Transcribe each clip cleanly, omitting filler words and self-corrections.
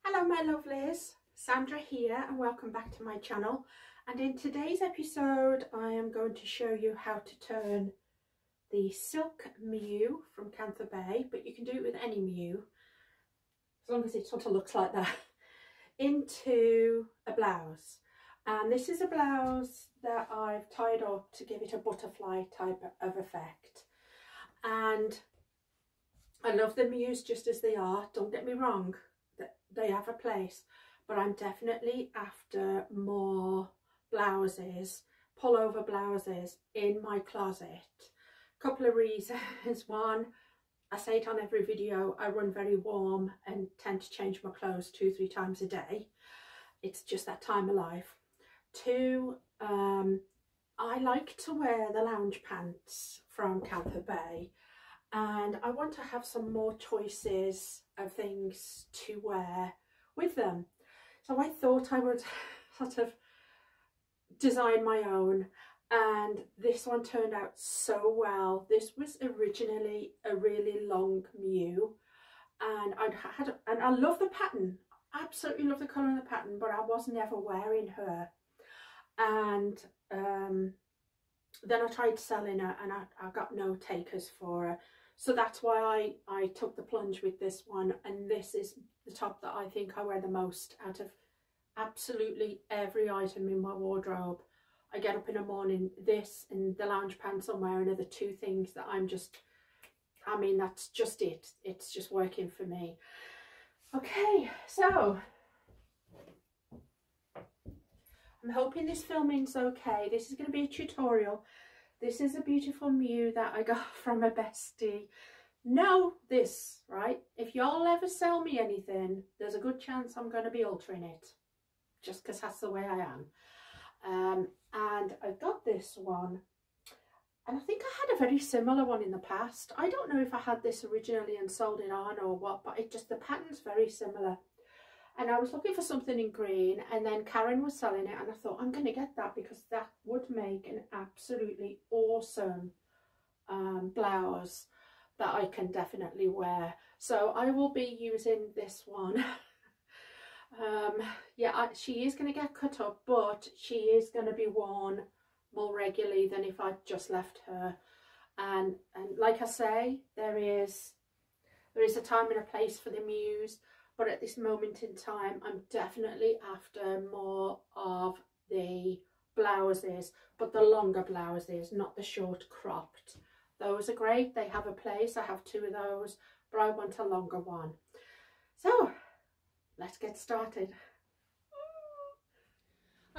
Hello my lovelies, Sandra here and welcome back to my channel, and in today's episode I am going to show you how to turn the silk Mew from Kantha, but you can do it with any Mew as long as it sort of looks like that, into a blouse. And this is a blouse that I've tied up to give it a butterfly type of effect, and I love the Mews just as they are, don't get me wrong. They have a place, but I'm definitely after more blouses, pullover blouses in my closet. Couple of reasons. One, I say it on every video, I run very warm and tend to change my clothes 2-3 times a day. It's just that time of life. Two, I like to wear the lounge pants from Kantha, and I want to have some more choices of things to wear with them. So I thought I would sort of design my own, and this one turned out so well. This was originally a really long Mew, and I love the pattern, absolutely love the colour of the pattern, but I was never wearing her. And then I tried selling her and I got no takers for her. So that's why I took the plunge with this one, and this is the top that I think I wear the most out of absolutely every item in my wardrobe. I get up in the morning, this and the lounge pants I'm wearing are the two things that I mean, that's just it. It's just working for me. Okay, so I'm hoping this filming's okay. This is going to be a tutorial. This is a beautiful Mew that I got from a bestie. Know this, right? If y'all ever sell me anything, there's a good chance I'm going to be altering it, just because that's the way I am. And I got this one, and I think I had a very similar one in the past. I don't know if I had this originally and sold it on or what, but the pattern's very similar. And I was looking for something in green, and then Karen was selling it, and I thought I'm going to get that because that would make an absolutely awesome blouse that I can definitely wear. So I will be using this one. Yeah, she is going to get cut up, but she is going to be worn more regularly than if I just left her. And like I say, there is a time and a place for the Mews. But at this moment in time, I'm definitely after more of the blouses, but the longer blouses, not the short cropped. Those are great, they have a place. I have 2 of those, but I want a longer one. So let's get started.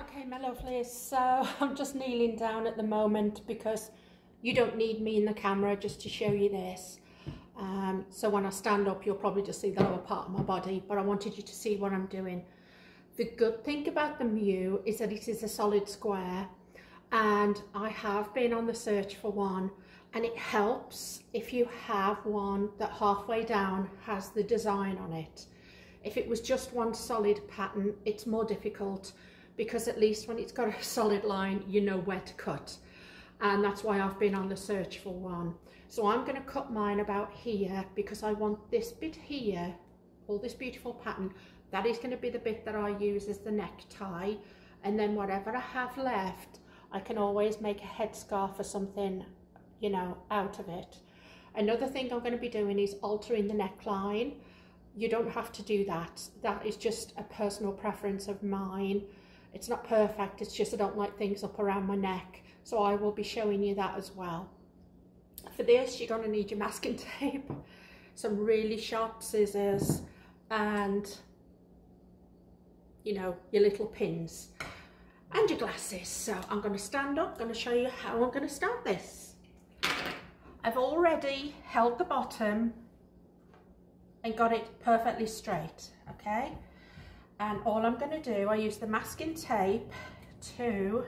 Okay, my lovelies, so I'm just kneeling down at the moment because you don't need me in the camera just to show you this. So when I stand up, you'll probably just see the lower part of my body, but I wanted you to see what I'm doing. The good thing about the Mew is that it is a solid square, and I have been on the search for one, and it helps if you have one that halfway down has the design on it. If it was just one solid pattern, it's more difficult, because at least when it's got a solid line, you know where to cut. And that's why I've been on the search for one. So I'm going to cut mine about here, because I want this bit here, all this beautiful pattern, that is going to be the bit that I use as the necktie. And then whatever I have left, I can always make a headscarf or something, you know, out of it. Another thing I'm going to be doing is altering the neckline. You don't have to do that. That is just a personal preference of mine. It's not perfect, it's just I don't like things up around my neck. So I will be showing you that as well. For this, you're going to need your masking tape, some really sharp scissors, and, you know, your little pins, and your glasses. So I'm going to stand up, going to show you how I'm going to start this. I've already held the bottom and got it perfectly straight, okay? And all I'm going to do, I use the masking tape to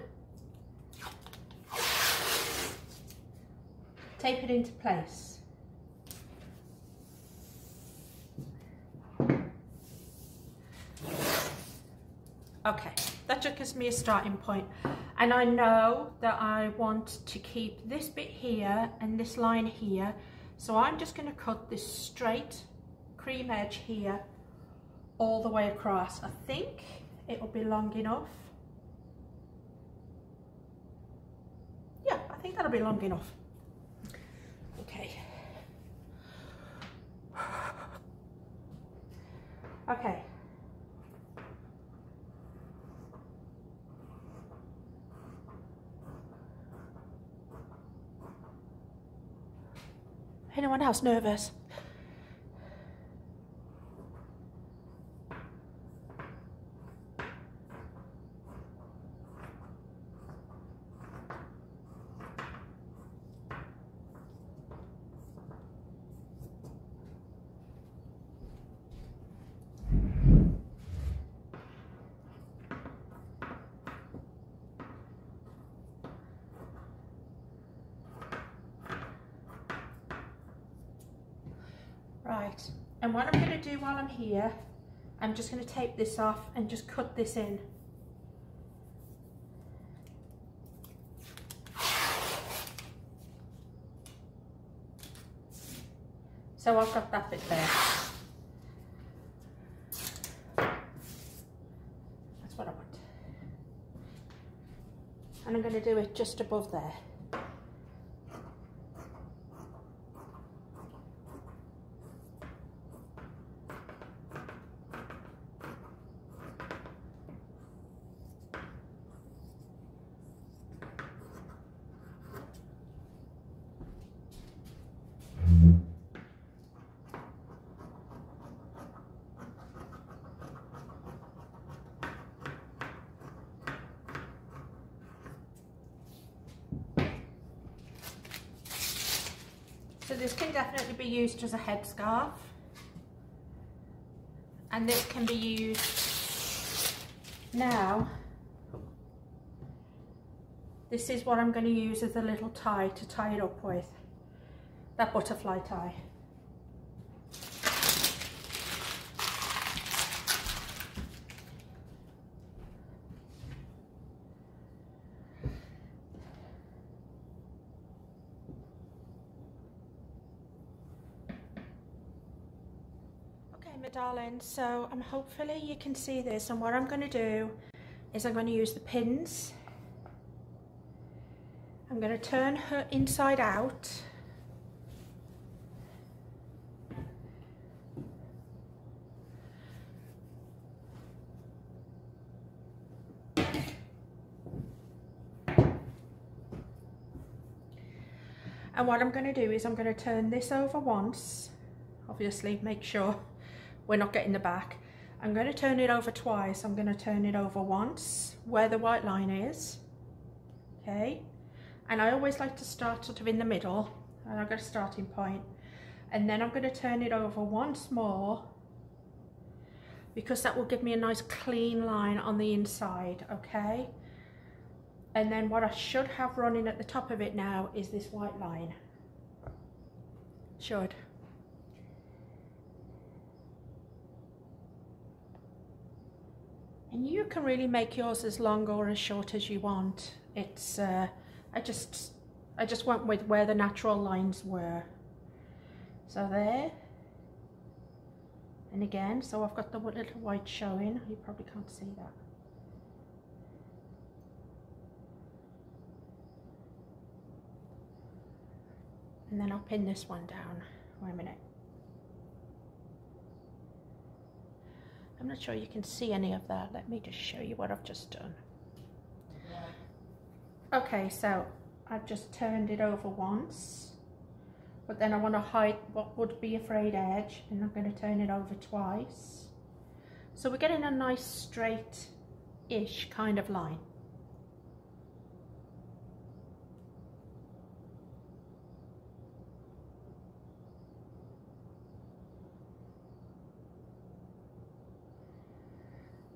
tape it into place. Okay, that just gives me a starting point. And I know that I want to keep this bit here and this line here. So I'm just going to cut this straight cream edge here all the way across. I think it will be long enough. Yeah, I think that'll be long enough. Okay. Okay. Anyone else nervous? Right, and what I'm going to do while I'm here, I'm just going to tape this off and just cut this in. So I've got that bit there. That's what I want. And I'm going to do it just above there. So this can definitely be used as a headscarf, and this can be used now. This is what I'm going to use as a little tie to tie it up with, that butterfly tie. My darling, so hopefully you can see this, and what I'm going to do is I'm going to use the pins. I'm going to turn her inside out, and what I'm going to do is I'm going to turn this over once, obviously make sure we're not getting the back. I'm going to turn it over twice. I'm going to turn it over once where the white line is, okay, and I always like to start sort of in the middle, and I've got a starting point, and then I'm going to turn it over once more because that will give me a nice clean line on the inside, okay, and then what I should have running at the top of it now is this white line. Should. And you can really make yours as long or as short as you want. It's I just went with where the natural lines were. So there. And again, so I've got the little white showing. You probably can't see that. And then I'll pin this one down. Wait a minute. I'm not sure you can see any of that. Let me just show you what I've just done. Okay, so I've just turned it over once, but then I want to hide what would be a frayed edge, and I'm going to turn it over twice. So we're getting a nice straight-ish kind of line.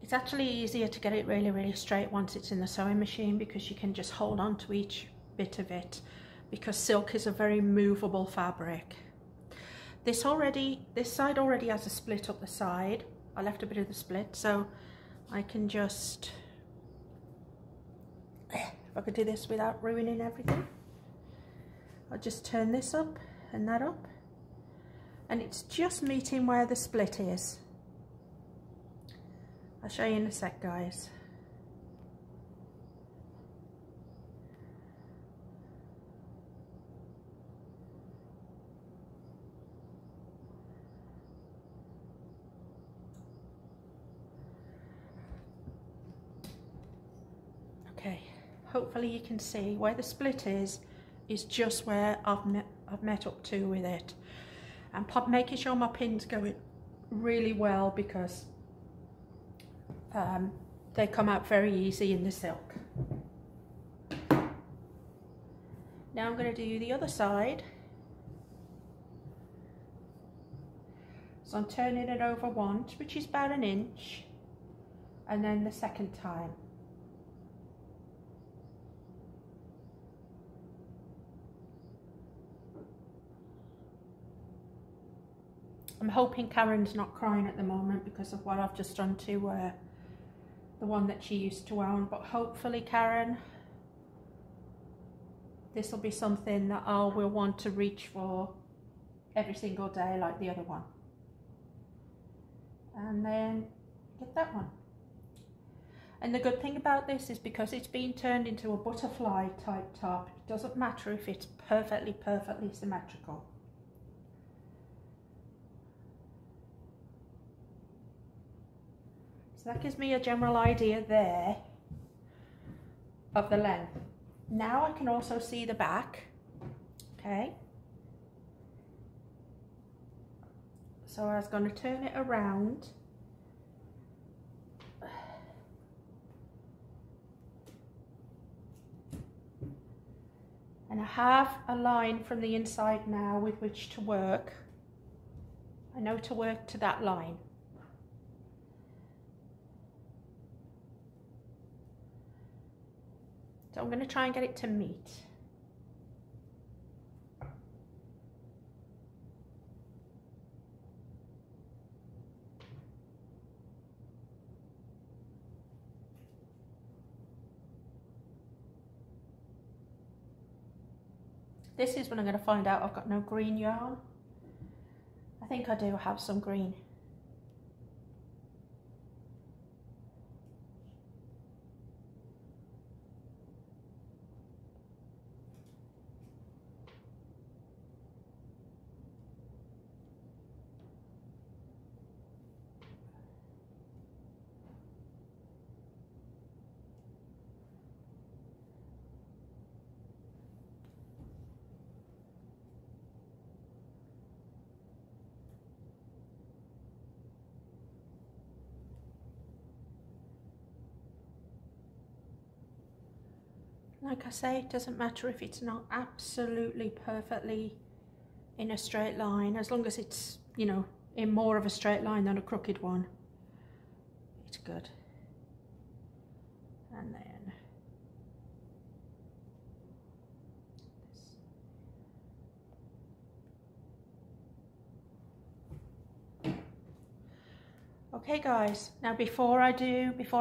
It's actually easier to get it really straight once it's in the sewing machine, because you can just hold on to each bit of it, because silk is a very movable fabric. This side already has a split up the side. I left a bit of the split, so I can just, if I could do this without ruining everything, I'll just turn this up and that up, and it's just meeting where the split is. I'll show you in a sec, guys. Okay, hopefully you can see where the split is just where I've met up to with it. And making sure my pin's going really well, because they come out very easy in the silk. Now I'm going to do the other side. So I'm turning it over once, which is about an inch, and then the second time. I'm hoping Karen's not crying at the moment because of what I've just done to the one that she used to own, but hopefully, Karen, this will be something that I will want to reach for every single day like the other one. And then get that one. And the good thing about this is because it's been turned into a butterfly type top, it doesn't matter if it's perfectly symmetrical. So that gives me a general idea there of the length. Now I can also see the back, okay? So I was going to turn it around. And I have a line from the inside now with which to work. I know to work to that line. So I'm going to try and get it to meet. This is when I'm going to find out I've got no green yarn. I think I do have some green. Like I say, it doesn't matter if it's not absolutely perfectly in a straight line, as long as it's, you know, in more of a straight line than a crooked one. It's good. And then this. Okay guys, now before I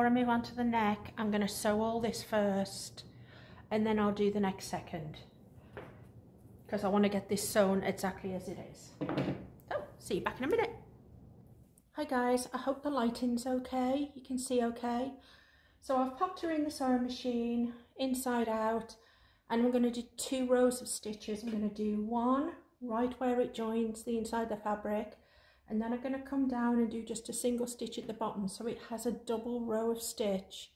move on to the neck, I'm going to sew all this first, and then I'll do the next second, because I want to get this sewn exactly as it is. So, see you back in a minute. Hi guys, I hope the lighting's okay, you can see okay. So I've popped her in the sewing machine, inside out, and I'm going to do 2 rows of stitches. I'm going to do one right where it joins the inside of the fabric, and then I'm going to come down and do just a single stitch at the bottom, so it has a double row of stitch.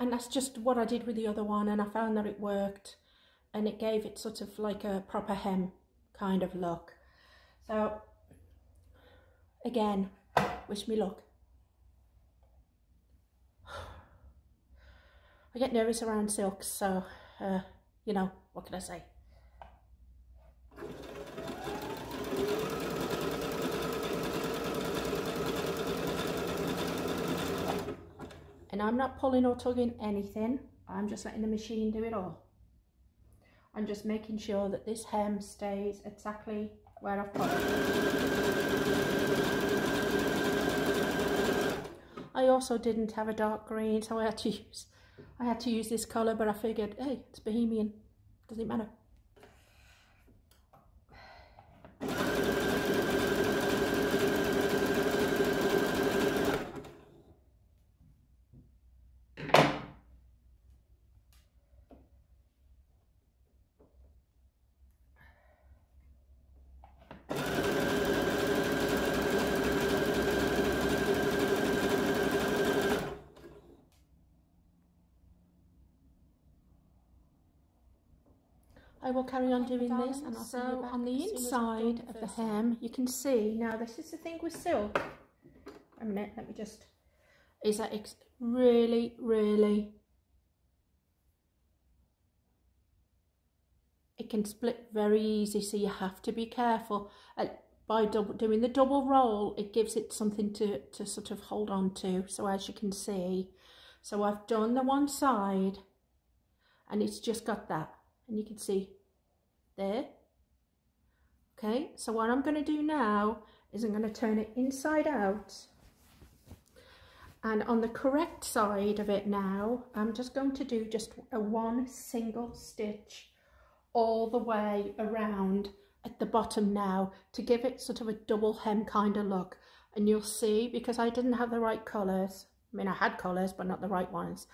And that's just what I did with the other one, and I found that it worked, and it gave it sort of like a proper hem kind of look. So again, wish me luck. I get nervous around silks, so you know, what can I say? And I'm not pulling or tugging anything, I'm just letting the machine do it all. I'm just making sure that this hem stays exactly where I've put it. I also didn't have a dark green, so I had to use this colour, but I figured, hey, it's Bohemian, doesn't matter. I will carry on doing this, and I'll see you back on the inside of the hem. You can see, now this is the thing with silk. A minute, let me just, is that it's really, really, it can split very easy, so you have to be careful. By doing the double roll, it gives it something to sort of hold on to. So as you can see, so I've done the one side and it's just got that, and you can see there. Okay, so what I'm going to do now is I'm going to turn it inside out, and on the correct side of it now, I'm just going to do just a one single stitch all the way around at the bottom now, to give it sort of a double hem kind of look. And you'll see, because I didn't have the right colours, I mean I had colours but not the right ones,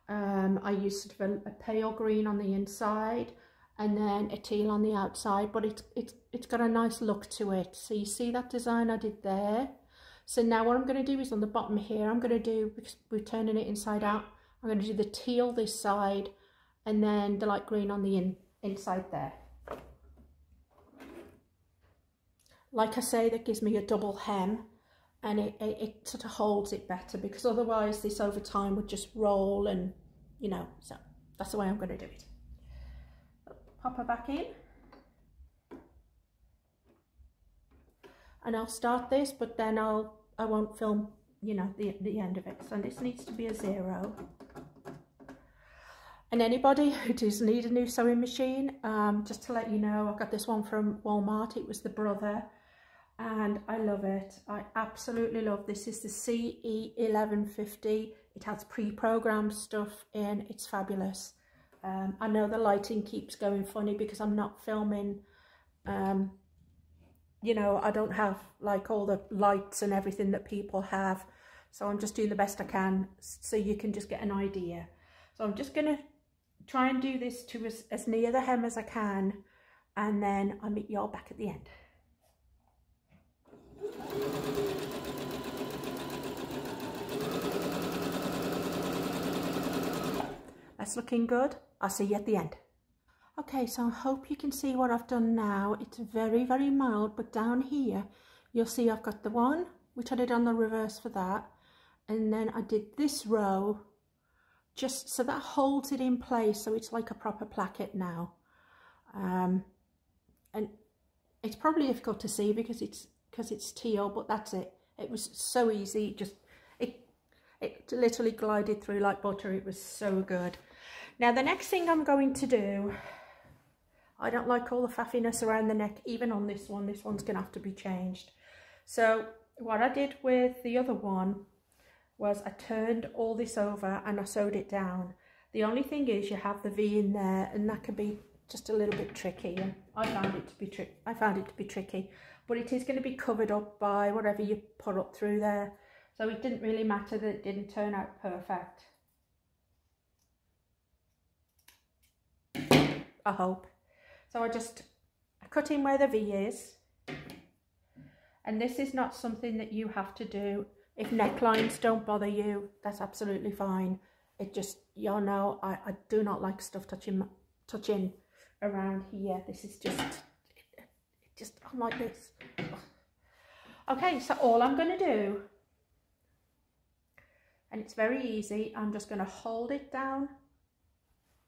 I used sort of a pale green on the inside and then a teal on the outside, but it's got a nice look to it. So you see that design I did there. So now what I'm going to do is on the bottom here, I'm going to do, because we're turning it inside out, I'm going to do the teal this side and then the light green on the inside there. Like I say, that gives me a double hem, and it sort of holds it better, because otherwise this over time would just roll, and you know, so that's the way I'm going to do it. Pop her back in, and I'll start this, but then I won't film, you know, the end of it. So this needs to be a 0. And anybody who does need a new sewing machine, just to let you know, I got this one from Walmart. It was the Brother, and I love it. I absolutely love this. Is the CE1150. It has pre-programmed stuff in. It's fabulous. I know the lighting keeps going funny because I'm not filming. You know, I don't have like all the lights and everything that people have, so I'm just doing the best I can so you can just get an idea. So I'm just gonna try and do this to as near the hem as I can, and then I'll meet you all back at the end. That's looking good. I'll see you at the end. Okay, so I hope you can see what I've done now. It's very, very mild, but down here you'll see I've got the one, which I did on the reverse for that, and then I did this row, just so that holds it in place, so it's like a proper placket now. And it's probably difficult to see because it's teal, but that's it. It was so easy. It literally glided through like butter. It was so good. Now the next thing I'm going to do, I don't like all the faffiness around the neck, even on this one. This one's gonna have to be changed. So what I did with the other one was I turned all this over and I sewed it down. The only thing is you have the V in there, and that can be just a little bit tricky, and I found it to be tricky, but it is going to be covered up by whatever you put up through there, so it didn't really matter that it didn't turn out perfect, I hope. So I cut in where the V is, and this is not something that you have to do. If necklines don't bother you, that's absolutely fine. It just, you know, I do not like stuff touching around here. This is just I'm like this. Okay, so all I'm going to do, and it's very easy, I'm just going to hold it down.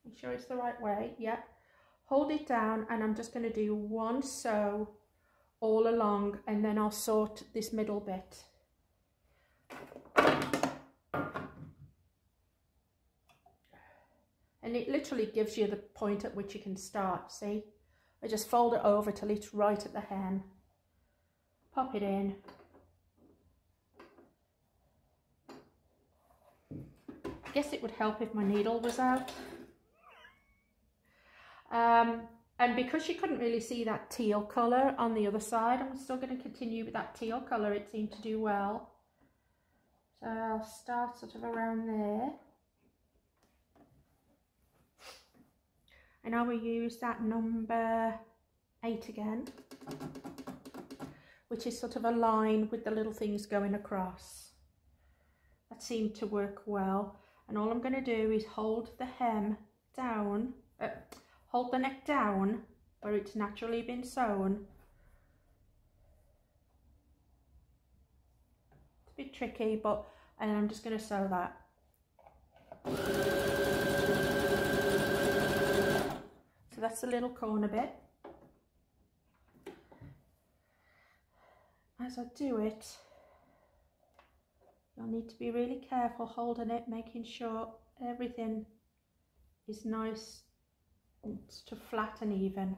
Make sure it's the right way. Yeah, hold it down, and I'm just going to do one sew all along, and then I'll sort this middle bit. And it literally gives you the point at which you can start. See, I just fold it over till it's right at the hem, pop it in, I guess it would help if my needle was out. And because you couldn't really see that teal colour on the other side, I'm still going to continue with that teal colour. It seemed to do well. So I'll start sort of around there. And I will use that number 8 again, which is sort of a line with the little things going across. That seemed to work well. And all I'm going to do is hold the hem down, hold the neck down where it's naturally been sewn. It's a bit tricky, but and I'm just going to sew that. So that's the little corner bit. As I do it, you'll need to be really careful holding it, making sure everything is nice and to flat and even.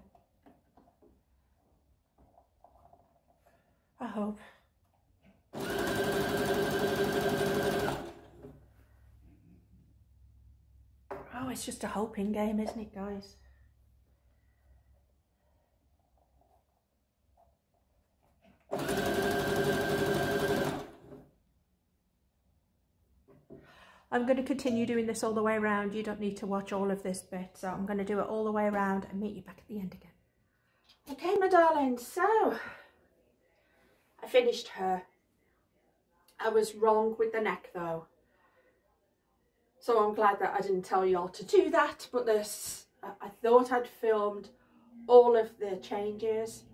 I hope. Oh, it's just a hoping game, isn't it, guys? I'm going to continue doing this all the way around. You don't need to watch all of this bit, so I'm going to do it all the way around and meet you back at the end again. Okay, my darlings, so I finished her. I was wrong with the neck though, so I'm glad that I didn't tell y'all to do that, but I thought I'd filmed all of the changes,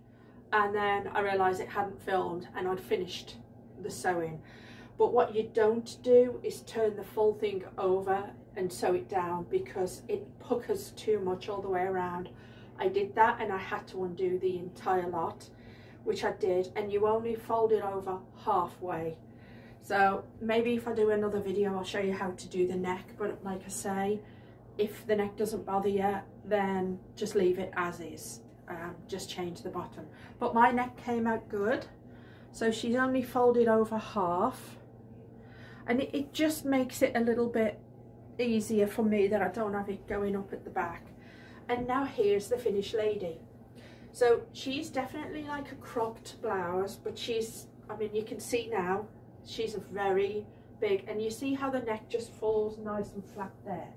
and then I realised it hadn't filmed and I'd finished the sewing. But what you don't do is turn the full thing over and sew it down, because it puckers too much all the way around. I did that and I had to undo the entire lot, which I did, and you only fold it over halfway. So maybe if I do another video I'll show you how to do the neck, but like I say, if the neck doesn't bother you, then just leave it as is, just change the bottom. But my neck came out good, so she's only folded over half, and it just makes it a little bit easier for me that I don't have it going up at the back. And now here's the finished lady. So she's definitely like a cropped blouse, but she's, I mean, you can see now she's a very big, and you see how the neck just falls nice and flat there.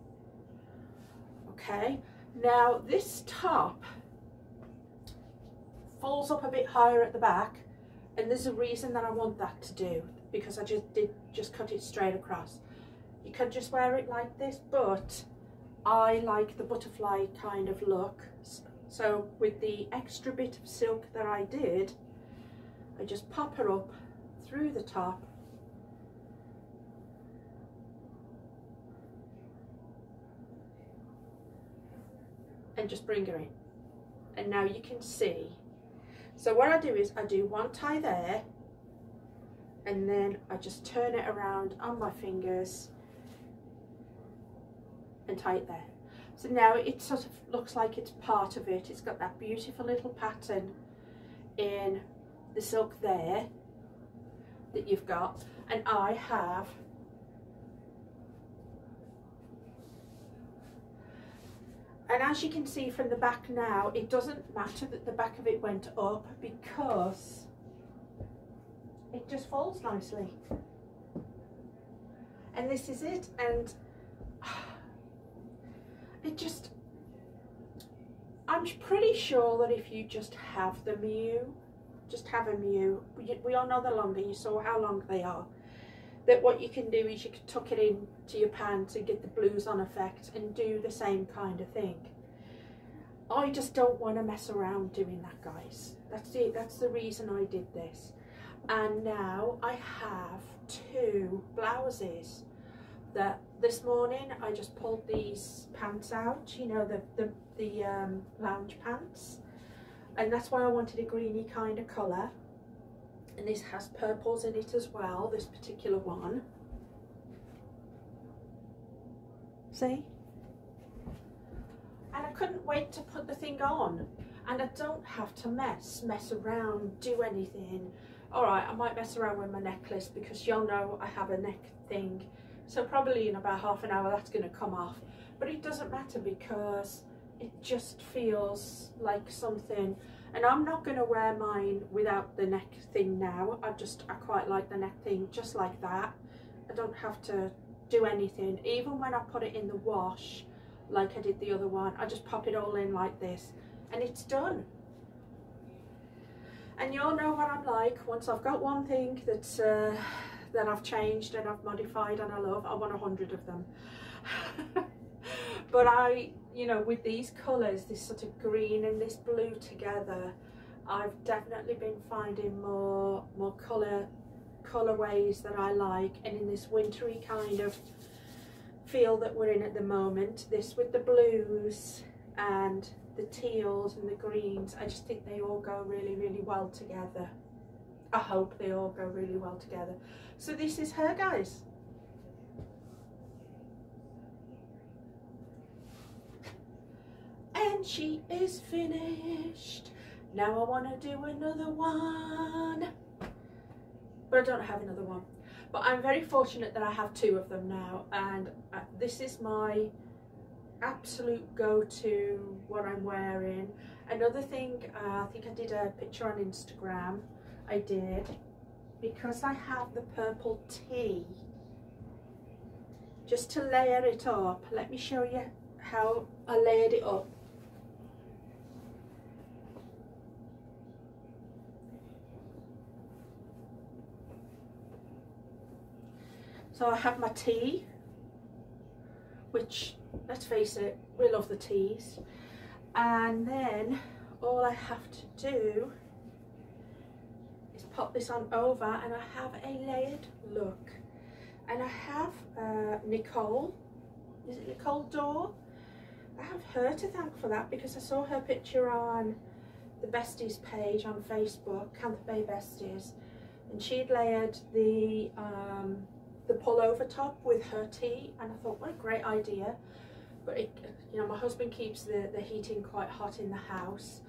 Okay, now this top falls up a bit higher at the back, and there's a reason that I want that to do, because I just cut it straight across. You could just wear it like this, but I like the butterfly kind of look. So with the extra bit of silk that I did, I just pop her up through the top, and just bring her in. And now you can see. So what I do is I do one tie there, and then I just turn it around on my fingers and tie it there. So now it sort of looks like it's part of it. It's got that beautiful little pattern in the silk there that you've got, and I have and as you can see from the back now, it doesn't matter that the back of it went up, because it just falls nicely. And this is it, and it just, I'm pretty sure that if you just have the Mew, just have a Mew, we all know they're longer, you saw how long they are, that what you can do is you can tuck it into your pants and get the blouse on effect and do the same kind of thing. I just don't want to mess around doing that, guys. That's it, that's the reason I did this. And now I have two blouses that this morning I just pulled these pants out, you know, the lounge pants, and that's why I wanted a greeny kind of colour. And this has purples in it as well, this particular one. See? And I couldn't wait to put the thing on. And I don't have to mess around, do anything. Alright, I might mess around with my necklace, because you'll know I have a neck thing. So probably in about half an hour that's going to come off. But it doesn't matter, because it just feels like something. And I'm not going to wear mine without the neck thing now. I quite like the neck thing just like that. I don't have to do anything. Even when I put it in the wash, like I did the other one, I just pop it all in like this, and it's done. And you'll know what I'm like. Once I've got one thing that's that I've changed and I've modified and I love, I want 100 of them. But you know, with these colours, this sort of green and this blue together, I've definitely been finding more colourways that I like, and in this wintry kind of feel that we're in at the moment, this with the blues and the teals and the greens, I just think they all go really, really well together. I hope they all go really well together. So this is her, guys. And she is finished. Now I want to do another one, but I don't have another one. But I'm very fortunate that I have two of them now, and this is my absolute go-to what I'm wearing. Another thing, I think I did a picture on Instagram. I did, because I have the purple tee, just to layer it up. Let me show you how I layered it up. So I have my tee, which, let's face it, we love the tees. And then all I have to do is pop this on over, and I have a layered look. And I have Nicole, is it Nicole Dorr? I have her to thank for that, because I saw her picture on the Besties page on Facebook, Kantha Bay Besties, and she'd layered the pullover top with her tee, and I thought, what a great idea. But it, you know, my husband keeps the heating quite hot in the house,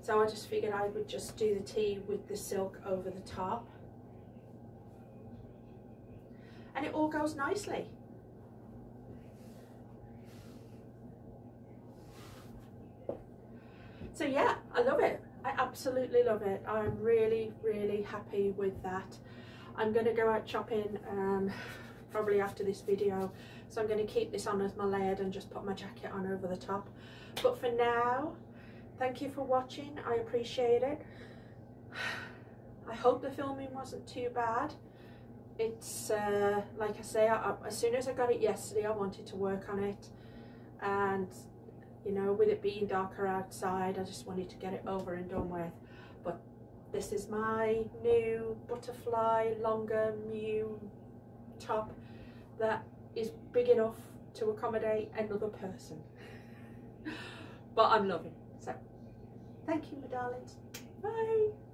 so I just figured I would just do the tee with the silk over the top, and it all goes nicely. So yeah, I love it. I absolutely love it. I'm really, really happy with that. I'm going to go out shopping probably after this video, so I'm going to keep this on as my layered and just put my jacket on over the top. But for now, thank you for watching. I appreciate it. I hope the filming wasn't too bad. It's like I say, as soon as I got it yesterday, I wanted to work on it, and you know, with it being darker outside, I just wanted to get it over and done with. But this is my new butterfly longer Mew top that is big enough to accommodate another person. But I'm loving it. So thank you, my darlings. Bye.